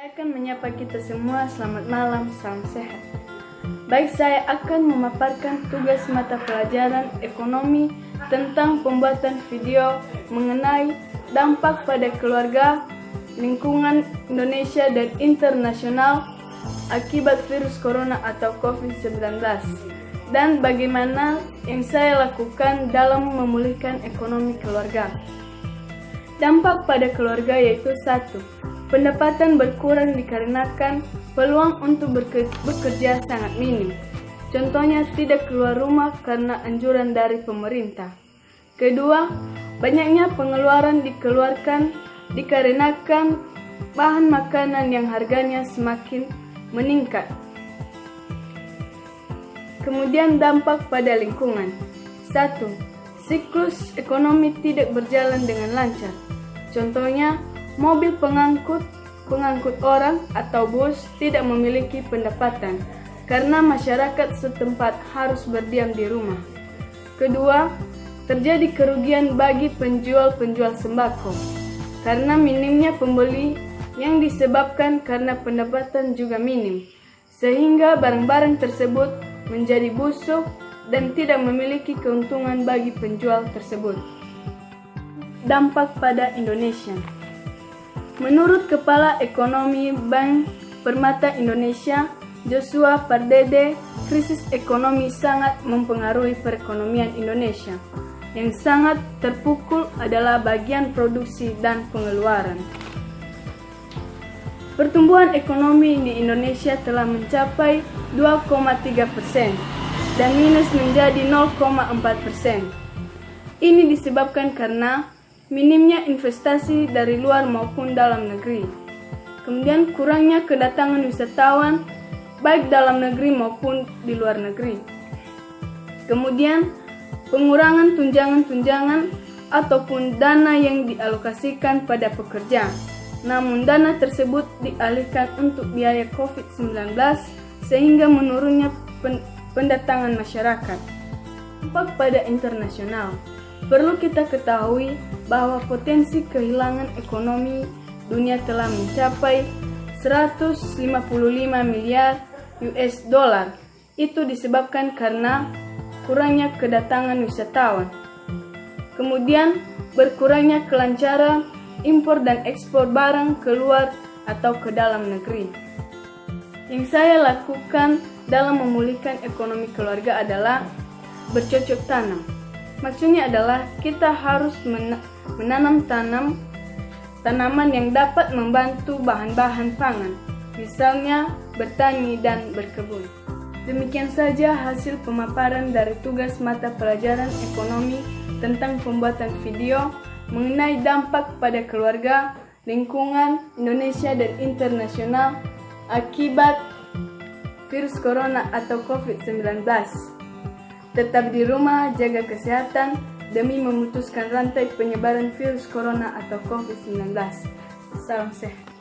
Saya akan menyapa kita semua, selamat malam, salam sehat. Baik, saya akan memaparkan tugas mata pelajaran ekonomi tentang pembuatan video mengenai dampak pada keluarga, lingkungan Indonesia dan internasional akibat virus corona atau COVID-19 dan bagaimana yang saya lakukan dalam memulihkan ekonomi keluarga. Dampak pada keluarga yaitu 1. Pendapatan berkurang dikarenakan peluang untuk bekerja sangat minim. Contohnya tidak keluar rumah karena anjuran dari pemerintah. Kedua, banyaknya pengeluaran dikeluarkan dikarenakan bahan makanan yang harganya semakin meningkat. Kemudian dampak pada lingkungan. 1. Siklus ekonomi tidak berjalan dengan lancar. Contohnya, mobil pengangkut orang atau bus tidak memiliki pendapatan karena masyarakat setempat harus berdiam di rumah. Kedua, terjadi kerugian bagi penjual-penjual sembako karena minimnya pembeli yang disebabkan karena pendapatan juga minim, sehingga barang-barang tersebut menjadi busuk dan tidak memiliki keuntungan bagi penjual tersebut. Dampak pada Indonesia. Menurut Kepala Ekonomi Bank Permata Indonesia, Joshua Pardede, krisis ekonomi sangat mempengaruhi perekonomian Indonesia. Yang sangat terpukul adalah bagian produksi dan pengeluaran. Pertumbuhan ekonomi di Indonesia telah mencapai 2,3% dan minus menjadi 0,4%. Ini disebabkan karena minimnya investasi dari luar maupun dalam negeri. Kemudian kurangnya kedatangan wisatawan baik dalam negeri maupun di luar negeri. Kemudian pengurangan tunjangan-tunjangan ataupun dana yang dialokasikan pada pekerja. Namun dana tersebut dialihkan untuk biaya COVID-19 sehingga menurunnya pendatangan masyarakat. Dampak pada internasional. Perlu kita ketahui bahwa potensi kehilangan ekonomi dunia telah mencapai 155 miliar US dollar. Itu disebabkan karena kurangnya kedatangan wisatawan. Kemudian berkurangnya kelancaran impor dan ekspor barang keluar atau ke dalam negeri. Yang saya lakukan dalam memulihkan ekonomi keluarga adalah bercocok tanam. Maksudnya adalah kita harus menanam tanaman yang dapat membantu bahan-bahan pangan, misalnya bertani dan berkebun. Demikian saja hasil pemaparan dari tugas mata pelajaran ekonomi tentang pembuatan video mengenai dampak pada keluarga, lingkungan, Indonesia dan internasional akibat virus corona atau COVID-19. Tetap di rumah, jaga kesehatan demi memutuskan rantai penyebaran virus corona atau COVID-19. Salam sehat.